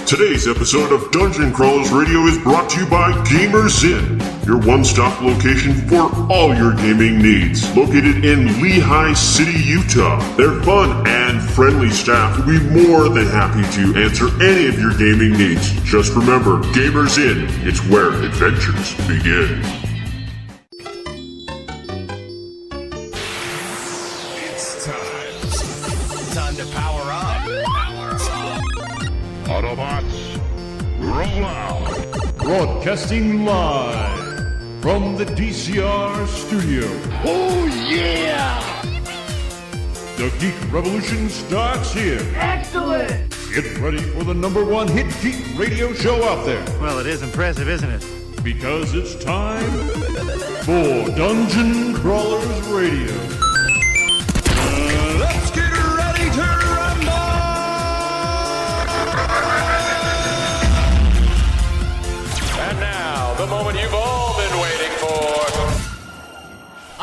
Today's episode of Dungeon Crawlers Radio is brought to you by Gamers Inn, your one-stop location for all your gaming needs. Located in Lehigh City, Utah, their fun and friendly staff will be more than happy to answer any of your gaming needs. Just remember, Gamers Inn, it's where adventures begin. It's time to power up. Autobots, roll out! Broadcasting live from the DCR studio. Oh yeah! The Geek Revolution starts here. Excellent! Get ready for the #1 hit geek radio show out there. Well, it is impressive, isn't it? Because it's time for Dungeon Crawlers Radio. Let's get ready to rumble! And now, the moment you've all been waiting for.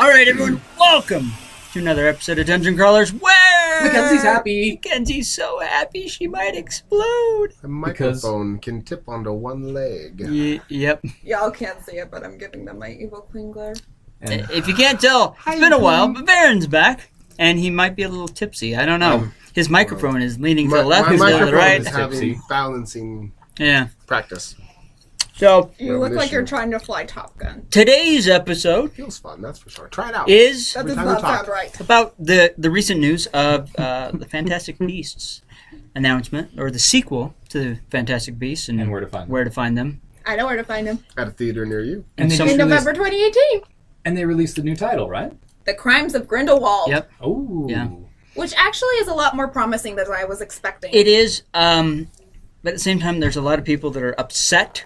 Alright, everyone, welcome to another episode of Dungeon Crawlers where Mackenzie's happy. Mackenzie's so happy she might explode. The microphone can tip onto one leg. Yep. Y'all can't see it, but I'm giving them my evil queen glare. If you can't tell, it's been a while, but Baron's back, and he might be a little tipsy. I don't know. His microphone is leaning to the left My instead of the microphone right. is having balancing practice. So, You look like you're trying to fly Top Gun. today's episode Feels fun, that's for sure. Try it out. is That does time we not talk. sound right. about the recent news of the Fantastic Beasts announcement, or the sequel to the Fantastic Beasts, and where to find them. Where to find them. I know where to find him. At a theater near you. And they some- In just released, November 2018. and they released the new title, right? The Crimes of Grindelwald. Yep. Oh, Yeah. Which actually is a lot more promising than I was expecting. It is, but at the same time, there's a lot of people that are upset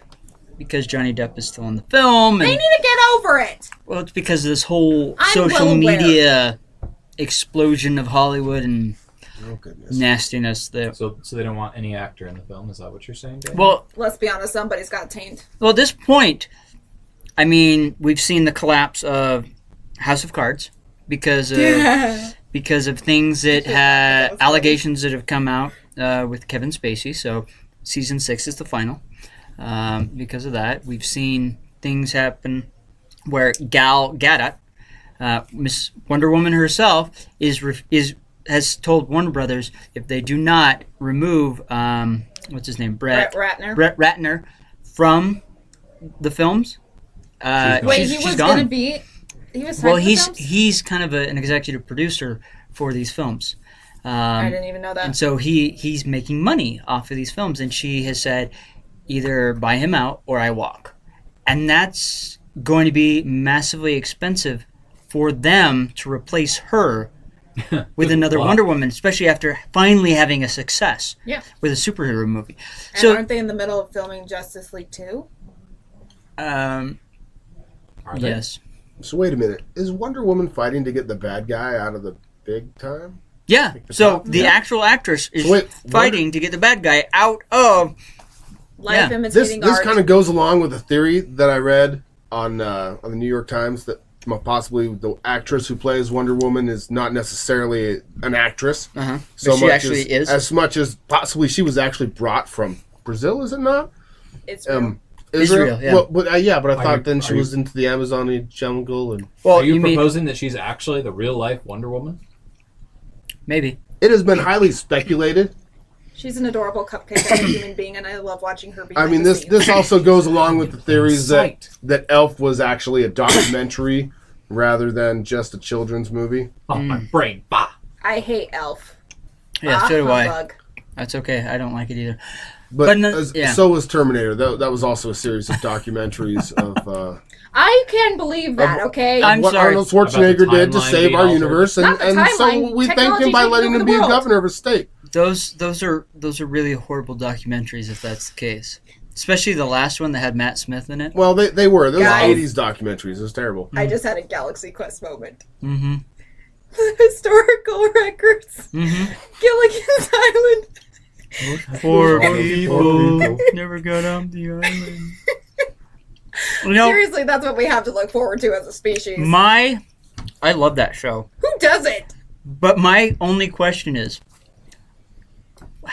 because Johnny Depp is still in the film. They And, need to get over it. well, it's because of this whole I'm social well aware. media explosion of Hollywood and Oh, goodness. nastiness. That So they don't want any actor in the film. Is that what you're saying, Dan? well, Let's be honest, somebody's got taint. at this point, I mean, we've seen the collapse of House of Cards because of things that had was allegations that have come out with Kevin Spacey. So season 6 is the final. Because of that, we've seen things happen where Gal Gadot, Miss Wonder Woman herself, has told Warner Brothers if they do not remove what's his name, Brett Ratner. Brett Ratner from the films. Wait, he was gone. going to be... He was Well, typed the films? he's kind of an executive producer for these films. I didn't even know that. And so he's making money off of these films, and she has said, either buy him out or I walk. And that's going to be massively expensive for them to replace her with another Wonder Woman, especially after finally having a success with a superhero movie. And So, aren't they in the middle of filming Justice League 2? Are they? yes. So wait a minute. Is Wonder Woman fighting to get the bad guy out of the big time? Yeah, so the actual actress is fighting to get the bad guy out of... Life Yeah. imitating This art. kind of goes along with a theory that I read on the New York Times that possibly the actress who plays Wonder Woman is not necessarily an actress. Uh-huh. So But she much actually is. as much as possibly she was actually brought from Brazil, is it not? It's real. Israel, yeah. Well, but I thought then she are was into the Amazonian jungle, and Well, Are you mean- proposing that she's actually the real life Wonder Woman? Maybe. it has been highly speculated. She's an adorable cupcake of a human being, and I love watching her be I mean, this also goes along with the theories that Elf was actually a documentary rather than just a children's movie. Oh, my brain. Bah! I hate Elf. Yeah, so do I. Humbug. That's okay. I don't like it either. But no- yeah. so was Terminator. That was also a series of documentaries of I can believe that, okay? I'm what sorry. Arnold Schwarzenegger About the did to timeline save being our altered. universe, Not the and so timeline. we thank Technology him by taking letting over him the be a world. governor of a state. Those are really horrible documentaries if that's the case. Especially the last one that had Matt Smith in it. Well, they were. Those Guys. 80s documentaries. It was terrible. I just had a Galaxy Quest moment. Mm-hmm. Historical records. Mm-hmm. Gilligan's Island. Poor Poor people people. never got off the island. No, Seriously, that's what we have to look forward to as a species. I love that show. Who does it? But my only question is,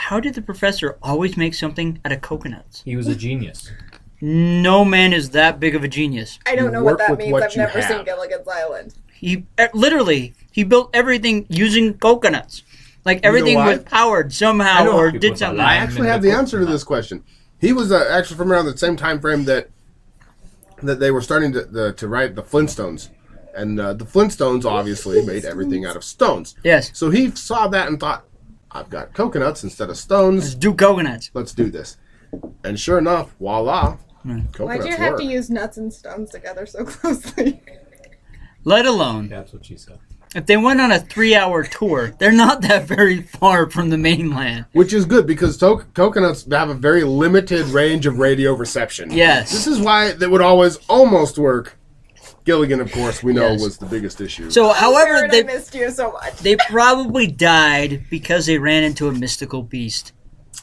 how did the professor always make something out of coconuts? He was a genius. No man is that big of a genius. I don't You know what work that with means. what I've you never have. seen Gilligan's Island. He literally he built everything using coconuts. Like everything why? was powered somehow know. or People did with something. a I line. actually have the answer to this question. He was actually from around the same time frame that they were starting to write the Flintstones. And the Flintstones obviously made everything out of stones. Yes. So he saw that and thought, I've got coconuts instead of stones. Let's do coconuts. Let's do this. And sure enough, voila, coconuts Why'd you have work. to use nuts and stones together so closely? Let alone That's what she said. if they went on a 3-hour tour, they're not that very far from the mainland. Which is good because coconuts have a very limited range of radio reception. Yes. This is why they would always almost work. Gilligan, of course, we know Yes. was the biggest issue. So, however, Aaron, I missed you so much. they probably died because they ran into a mystical beast.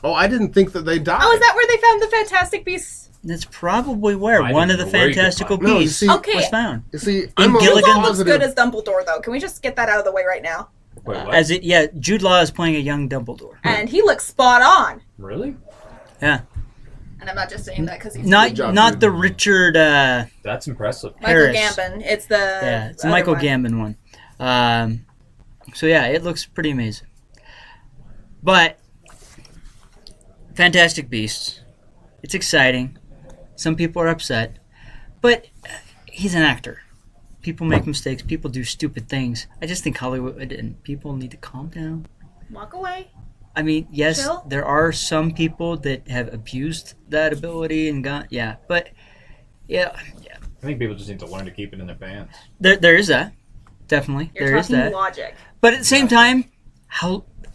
Oh, I didn't think that they died. Oh, is that where they found the Fantastic Beasts? That's probably where I one of didn't the know where you could fantastical find them. No, you beasts see- Okay. was found. You see, I'm almost Gilligan- He looks good positive. as Dumbledore, though. Can we just get that out of the way right now? Wait, what? As it, yeah, Jude Law is playing a young Dumbledore. And he looks spot on. Really? Yeah, And I'm not just saying that because he's not job, not dude. the Richard. That's impressive. Michael Harris. Gambon. It's the Yeah, it's the other Michael one. Gambon one. So yeah, it looks pretty amazing. But Fantastic Beasts, it's exciting. Some people are upset, but he's an actor. People make mistakes. People do stupid things. I just think Hollywood and people need to calm down. Walk away. I mean, yes, Chill. there are some people that have abused that ability and got but yeah, I think people just need to learn to keep it in their pants. there is that. Definitely, You're there is talking that. logic. But at the same time,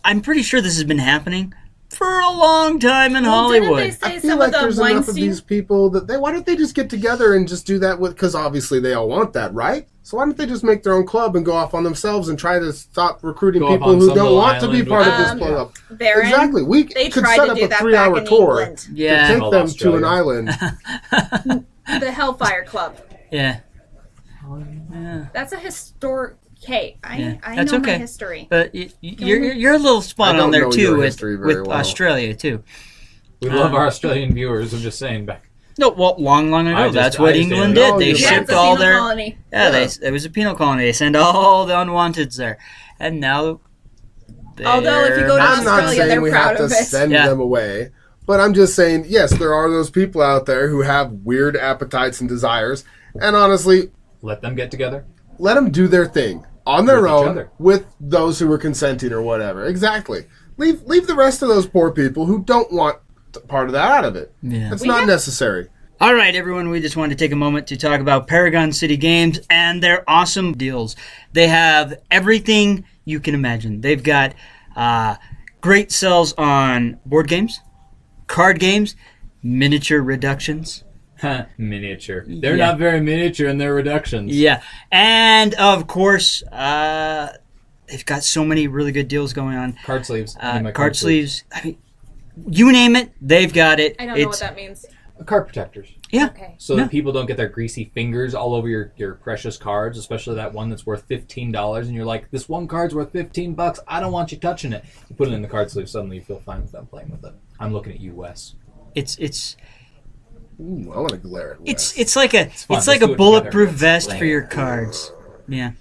I'm pretty sure this has been happening for a long time in Well, didn't Hollywood. they say I feel some like of the there's enough of Weinstein? these people that why don't they just get together and just do that with, because obviously they all want that, right? So why don't they just make their own club and go off on themselves and try to stop recruiting Go off people on who some don't little want to be island part of with- this club? Baron, Exactly. We They could tried set to up do a that 3-hour back in tour England. to Yeah, take All them to an Australia. island. The Hellfire Club. yeah, That's a historic. Hey, Yeah, I that's know okay. my history. but you're a little spot I on don't there know too your with history very well. Australia too. We love our Australian viewers. I'm just saying back. No, well, long ago, that's what I England understand. did. They Oh, Yeah, shipped it's a all penal their colony. it was a penal colony. They sent all the unwanteds there, and now. Although if you go to I'm not Australia, saying they're we proud have to of it. send Yeah. them away, but I'm just saying, yes, there are those people out there who have weird appetites and desires, and honestly, Let them get together. let them do their thing on their With each own other. with those who are consenting or whatever. Exactly. Leave the rest of those poor people who don't want part of that out of it. Yeah. It's not necessary. All right, everyone, we just wanted to take a moment to talk about Paragon City Games and their awesome deals. They have everything you can imagine. They've got great sales on board games, card games, miniature reductions. Miniature. They're Yeah. not very miniature in their reductions. Yeah, and of course, they've got so many really good deals going on. Card sleeves. I need my Card sleeves. I mean, you name it, they've got it. I don't know what that means. Card protectors. Yeah. Okay. So No. that people don't get their greasy fingers all over your precious cards, especially that one that's worth $15, and you're like, this one card's worth $15. I don't want you touching it. You put it in the card sleeve, suddenly you feel fine with them playing with it. I'm looking at you, Wes. It's Ooh, I want to glare at Wes. it's like a fun. it's like Let's a do it bulletproof together. vest for your cards. Yeah.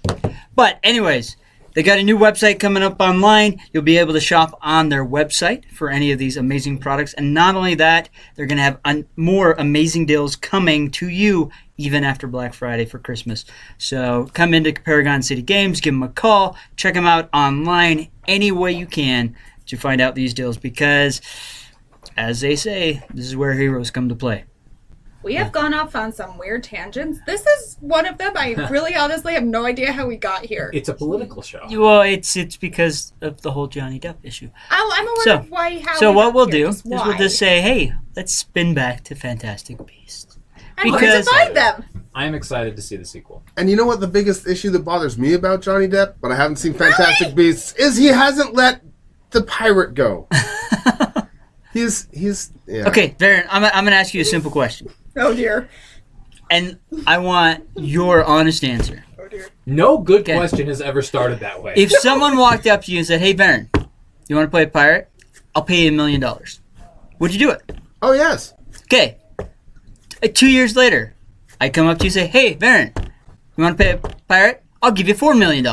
But anyways, they got a new website coming up online. You'll be able to shop on their website for any of these amazing products. And not only that, they're going to have more amazing deals coming to you even after Black Friday for Christmas. So come into Paragon City Games, give them a call, check them out online any way you can to find out these deals because, as they say, this is where heroes come to play. We have gone off on some weird tangents. This is one of them. I really honestly have no idea how we got here. It's a political show. Well, it's because of the whole Johnny Depp issue. I'm aware So- of why. How So we what got we'll here, do just is why. we'll just say, hey, let's spin back to Fantastic Beasts. And where to because- find them. I am excited to see the sequel. And you know what the biggest issue that bothers me about Johnny Depp, but I haven't seen Fantastic Beasts, is he hasn't let the pirate go. he's yeah. Okay, Darren, I'm going to ask you a simple question. Oh dear. And I want your honest answer. Oh dear. No good Okay. question has ever started that way. If someone walked up to you and said, hey, Baron, you want to play a pirate? I'll pay you $1 million. Would you do it? Oh yes. Okay. 2 years later, I come up to you and say, hey, Varen, you want to pay a pirate? I'll give you $4 million.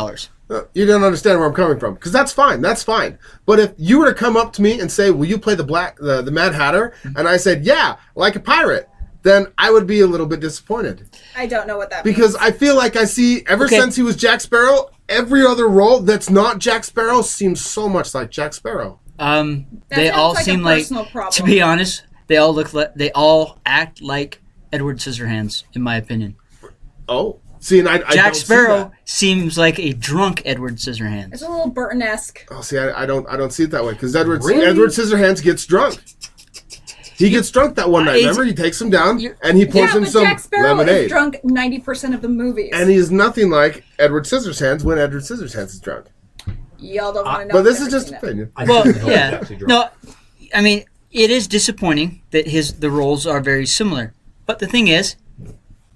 You don't understand where I'm coming from, because that's fine. That's fine. But if you were to come up to me and say, "Will you play the Mad Hatter?" and I said, "Yeah, like a pirate," then I would be a little bit disappointed. I don't know what that Because means. I feel like I see, ever since he was Jack Sparrow, every other role that's not Jack Sparrow seems so much like Jack Sparrow. They sounds all like a seem like, personal problem. to be honest, they all act like Edward Scissorhands, in my opinion. Oh, see, and I Jack don't Sparrow see that. seems like a drunk Edward Scissorhands. It's a little Burton-esque. Oh, see, I don't see it that way, because Edward Really? Scissorhands gets drunk. He gets drunk that one night. it's- Remember, he takes him down and he pours Yeah, him but some Jack Sparrow lemonade. is drunk 90% of the movies. And he's nothing like Edward Scissorhands when Edward Scissorhands is drunk. Y'all don't want to know. But this I've is never just seen it. opinion. I Well, didn't know he was yeah. actually drunk. No, I mean, it is disappointing that the roles are very similar. But the thing is,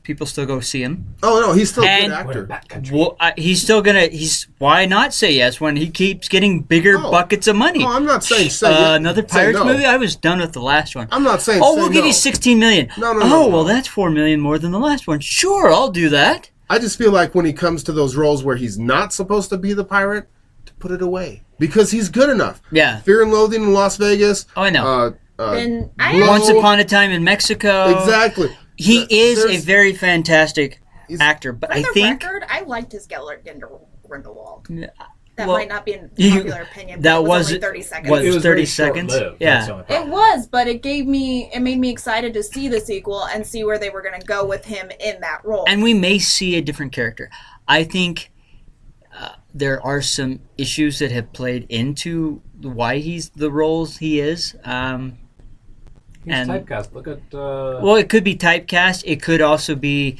people still go see him. Oh no, he's still a And- good What a actor. backcountry. Well, he's still gonna. Why not say yes when he keeps getting bigger Oh. buckets of money? Oh, I'm not saying say yes, Another say Pirates no. movie. I was done with the last one. I'm not saying. Oh, say we'll give no. you $16 million. No, Oh, well, no. that's $4 million more than the last one. Sure, I'll do that. I just feel like when he comes to those roles where he's not supposed to be the pirate, to put it away because he's good enough. Yeah. Fear and Loathing in Las Vegas. Oh, I know. Then I Blow. Once Upon a Time in Mexico. Exactly. He is a There's- very fantastic actor, but For I the think record, I liked his Gellert Grindelwald. That well, might not be an you- popular opinion, but that it was was- only 30 seconds. was- It was 30 very seconds? short-lived. Yeah. That's the only It problem. was, but it made me excited to see the sequel and see where they were going to go with him in that role. and we may see a different character. I think there are some issues that have played into why he's the roles he is. He's and- typecast. Look at. Well, it could be typecast. It could also be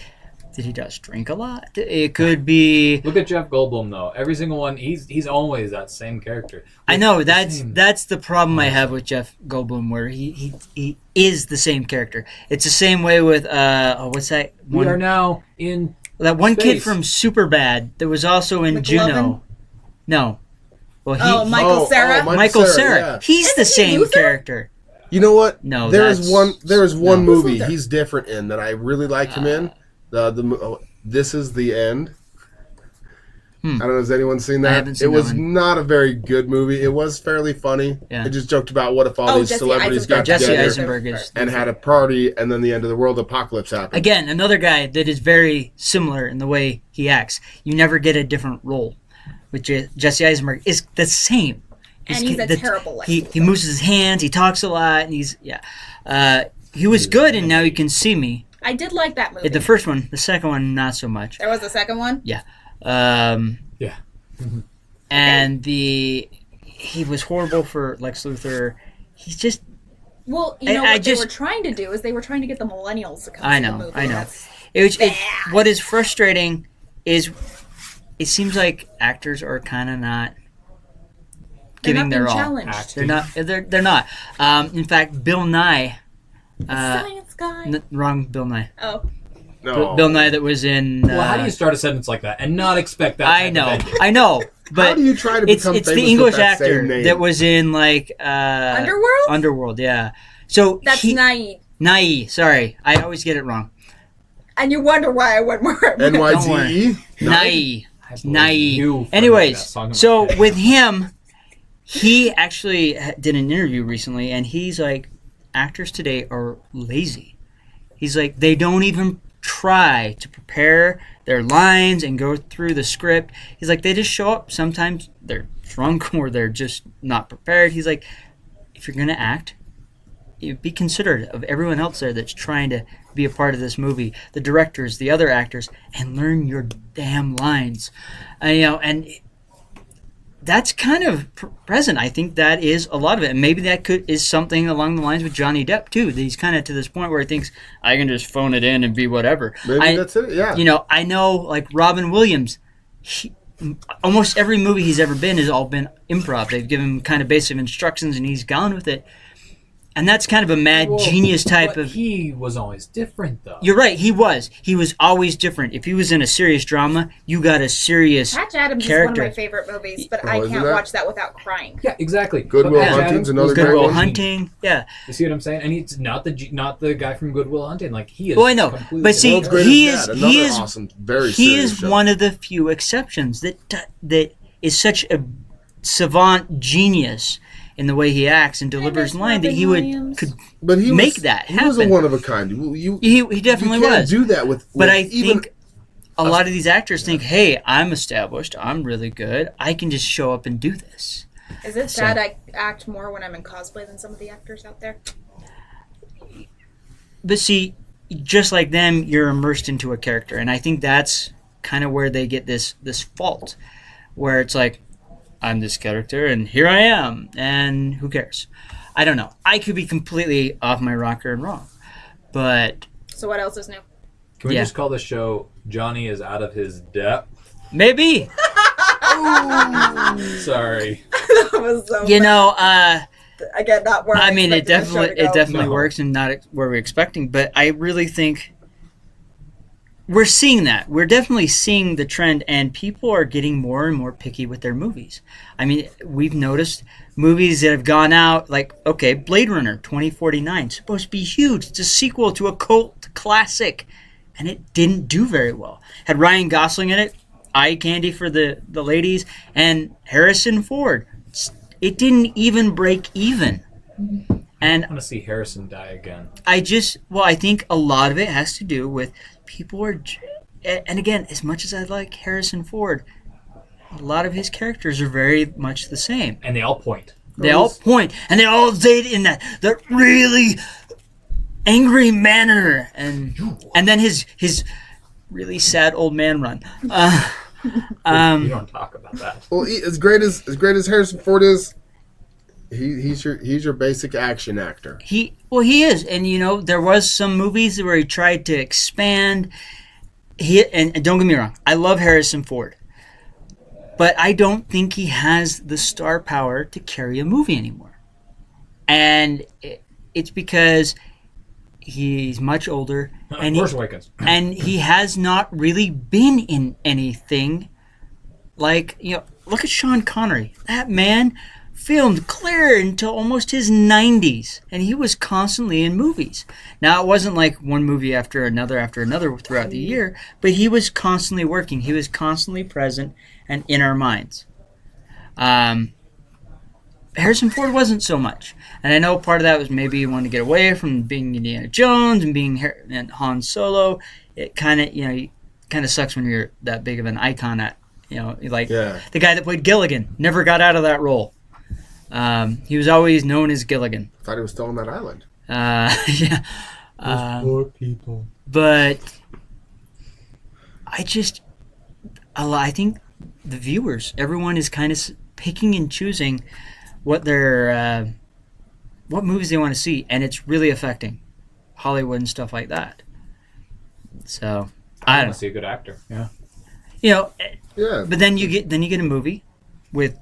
that he does drink a lot. It could be. Look at Jeff Goldblum though. Every single one, he's always that same character. I know The that's same- the problem I have with Jeff Goldblum, where he is the same character. It's the same way with what's that We one? are now in. That one kid space. from Superbad that was also in McLovin? Juno. No. Well, Michael Cera? Michael Cera. yeah. He's the Isn't he same Luther? character. You know what? No, there is that's- one no. movie Luther? he's different in that I really like him in. This Is the End. I don't know. Has anyone seen that? haven't seen it was that one. not a very good movie. It was fairly funny. Yeah. It just joked about what if all these Jesse celebrities Eisenberg. got Jesse together Eisenberg is and had a party, and then the end of the world apocalypse happened. again another guy that is very similar in the way he acts. You never get a different role. With Jesse Eisenberg is the same. And he's a terrible He moves his hands. He talks a lot, and he was good, and Now You Can See Me. I did like that movie. The first one, the second one, not so much. There was a second one? Yeah. Yeah. And he was horrible for Lex Luthor. He's just Well, you I- know I what just- they were trying to do is they were trying to get the millennials to come I see know, the movie. I know. That's- it, bad. what is frustrating is it seems like actors are kind of not they're giving not their being all. challenged. They're not. They're not. In fact, Bill Nye. Science guy. Wrong, Bill Nye. Oh. No. Bill Nye that was in. Well, how do you start a sentence like that and not expect that? I know, I know, but How do you try to it's become it's famous the English with that same actor name? that was in like Underworld? Underworld, yeah. So That's naive. Nye. Sorry, I always get it wrong. And you wonder why I went more. NYZE? Nye. I believe Nye. you for that Anyways, song in my so head. with him, he actually did an interview recently, and he's like, actors today are lazy. He's like, they don't even try to prepare their lines and go through the script. He's like, they just show up. Sometimes they're drunk or they're just not prepared. He's like, if you're going to act, you be considerate of everyone else there that's trying to be a part of this movie, the directors, the other actors, and learn your damn lines. And that's kind of present. I think that is a lot of it. And maybe that is something along the lines with Johnny Depp, too. That he's kind of to this point where he thinks, I can just phone it in and be whatever. Maybe that's it, yeah. I know, like, Robin Williams, almost every movie he's ever been has all been improv. They've given him kind of basic instructions, and he's gone with it. And that's kind of a mad genius type but of. He was always different, though. You're right. He was. He was always different. If he was in a serious drama, you got a serious Patch Adams character. is one of my favorite movies, but Oh, I isn't can't that? watch that without crying. Yeah, exactly. Good Will But Patch Hunting's Adams another was great Good Will one. Hunting. Yeah. You see what I'm saying? And he's not the guy from Good Will Hunting. Like he is. Well, I know, completely but see, different. World's he Greatest is- Dad, he another is- awesome, very He serious is show. one of the few exceptions that is such a savant genius in the way he acts and delivers miss line that Robin he Williams. could But he make was, that He was a happen. one of a kind. You he definitely you can't was. do that with. But with I even, think a lot of these actors think, "Hey, I'm established. I'm really good. I can just show up and do this." Is it sad I act more when I'm in cosplay than some of the actors out there? But see, just like them, you're immersed into a character, and I think that's kind of where they get this fault, where it's like, I'm this character, and here I am, and who cares? I don't know. I could be completely off my rocker and wrong, but So what else is new? Can we Yeah. just call this show "Johnny is out of his depth"? maybe Sorry. That was so you know. again, not where I mean, it expected the show definitely to go. it works, and not where we're expecting. But I really think we're seeing that. We're definitely seeing the trend, and people are getting more and more picky with their movies. I mean, we've noticed movies that have gone out, like, okay, Blade Runner 2049, supposed to be huge. It's a sequel to a cult classic, and it didn't do very well. Had Ryan Gosling in it, eye candy for the ladies, and Harrison Ford. It didn't even break even. And I want to see Harrison die again. I think a lot of it has to do with people are, and again, as much as I like Harrison Ford, a lot of his characters are very much the same. And they all point. They all point, and they all say it in that really angry manner, and then his really sad old man run. You don't talk about that. Well, as great as Harrison Ford is, he's your basic action actor. He is, and you know there was some movies where he tried to expand. And don't get me wrong, I love Harrison Ford, but I don't think he has the star power to carry a movie anymore, and it's because he's much older, and Force Awakens. and he has not really been in anything like, you know, look at Sean Connery. That man filmed clear until almost his 90s, and he was constantly in movies. Now, it wasn't like one movie after another throughout the year, but he was constantly working. He was constantly present and in our minds. Harrison Ford wasn't so much. And I know part of that was maybe he wanted to get away from being Indiana Jones and being and Han Solo. It kind of sucks when you're that big of an icon at, like the guy that played Gilligan never got out of that role. He was always known as Gilligan. I thought he was still on that island. Yeah. Poor people. But I think the viewers, everyone is kind of picking and choosing what movies they want to see, and it's really affecting Hollywood and stuff like that. So I don't want to see a good actor. Yeah. Yeah. Yeah. But then you get a movie with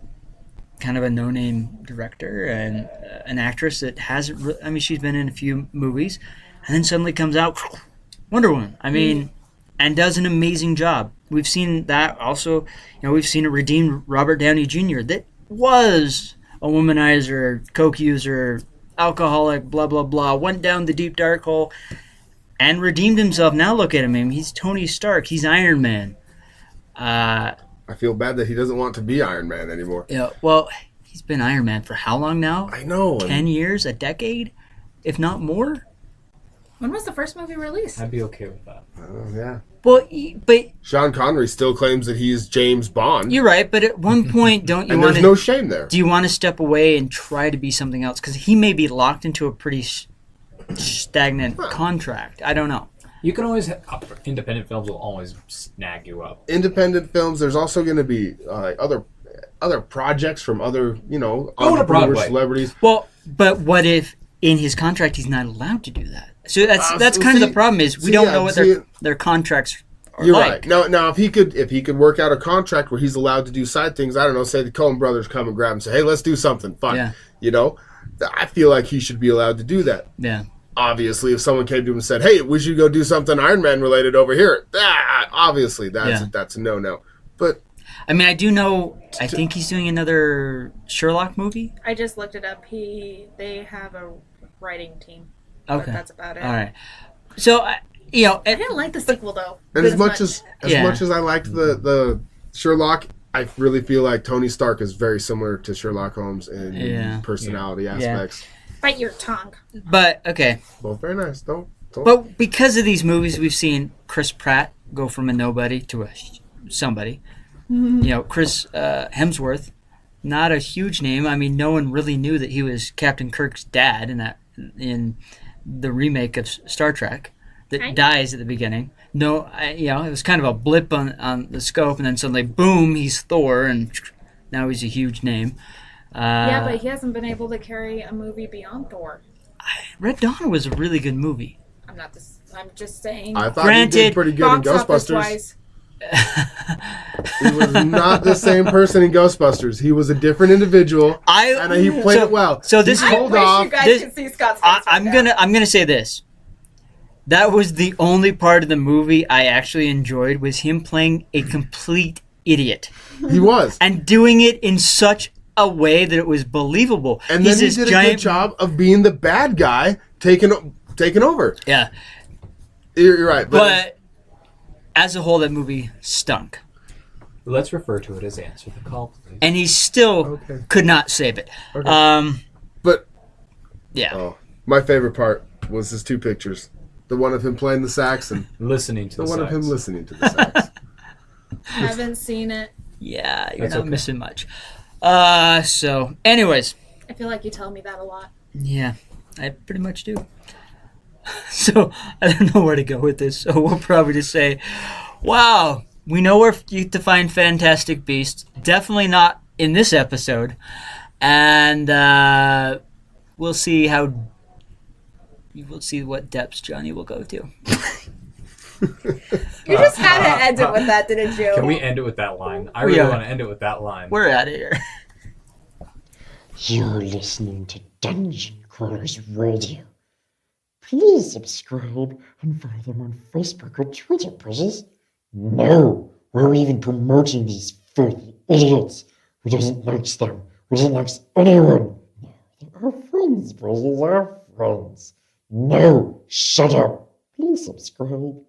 kind of a no-name director and an actress that hasn't. I mean, she's been in a few movies, and then suddenly comes out Wonder Woman. I mean, and does an amazing job. We've seen that also. We've seen a redeemed Robert Downey Jr. that was a womanizer, coke user, alcoholic, blah blah blah. Went down the deep dark hole and redeemed himself. Now look at him. He's Tony Stark. He's Iron Man. I feel bad that he doesn't want to be Iron Man anymore. Yeah, well, he's been Iron Man for how long now? I know. 10 years, a decade, if not more? When was the first movie released? I'd be okay with that. Yeah. Well, but Sean Connery still claims that he's James Bond. you're right, but at one point, don't you and want there's to... no shame there. Do you want to step away and try to be something else? Because he may be locked into a pretty stagnant contract. I don't know. You can always independent films will always snag you up. Independent films. There's also going to be other projects from other Go to entrepreneurs, Broadway. celebrities. Well, but what if in his contract he's not allowed to do that? So that's kind of the problem is we don't know what their contracts are You're like. right. Now if he could work out a contract where he's allowed to do side things, I don't know, say the Coen brothers come and grab him and say, hey, let's do something fun. Yeah. I feel like he should be allowed to do that. Yeah. Obviously, if someone came to him and said, "Hey, we should go do something Iron Man related over here," obviously that's a no-no. But I mean, I do know. I think he's doing another Sherlock movie. I just looked it up. They have a writing team. Okay, But that's about it. All right. So you know, I didn't like the sequel though. and as much as I liked the Sherlock, I really feel like Tony Stark is very similar to Sherlock Holmes in personality aspects. Bite your tongue. But okay. Both very nice. Don't. But because of these movies, we've seen Chris Pratt go from a nobody to a somebody. You know, Chris Hemsworth, not a huge name. I mean, no one really knew that he was Captain Kirk's dad in the remake of Star Trek that dies at the beginning. No, it was kind of a blip on the scope, and then suddenly, boom, he's Thor, and now he's a huge name. Yeah, but he hasn't been able to carry a movie beyond Thor. Red Dawn was a really good movie. I'm just saying. I thought he did pretty good in Ghostbusters. He was not the same person in Ghostbusters. He was a different individual, and he played it well. So this is hold off. You guys can see Scott's face I'm gonna say this. That was the only part of the movie I actually enjoyed, was him playing a complete idiot. He was, and doing it in such a way that it was believable. And then he did a good job of being the bad guy, taking over. Yeah, you're right. But as a whole, that movie stunk. Let's refer to it as Answer the Call, please. And he still could not save it. Okay. But yeah. Oh, my favorite part was his two pictures: the one of him playing the sax and listening to the one of him listening to the sax. Haven't seen it. Yeah, you're not missing much. So, anyways. I feel like you tell me that a lot. Yeah, I pretty much do. So, I don't know where to go with this. So, we'll probably just say, wow, we know where to find Fantastic Beasts. Definitely not in this episode. And we'll see what depths Johnny will go to. You just had to end it with that, didn't you? Can we end it with that line? I really want to end it with that line. We're out of here. You're listening to Dungeon Crawlers Radio. Please subscribe and follow them on Facebook or Twitter, precious. No, we're even promoting these filthy idiots. Who doesn't like them? Who doesn't like anyone? No, they're our friends, precious, our friends. No, shut up. Please subscribe.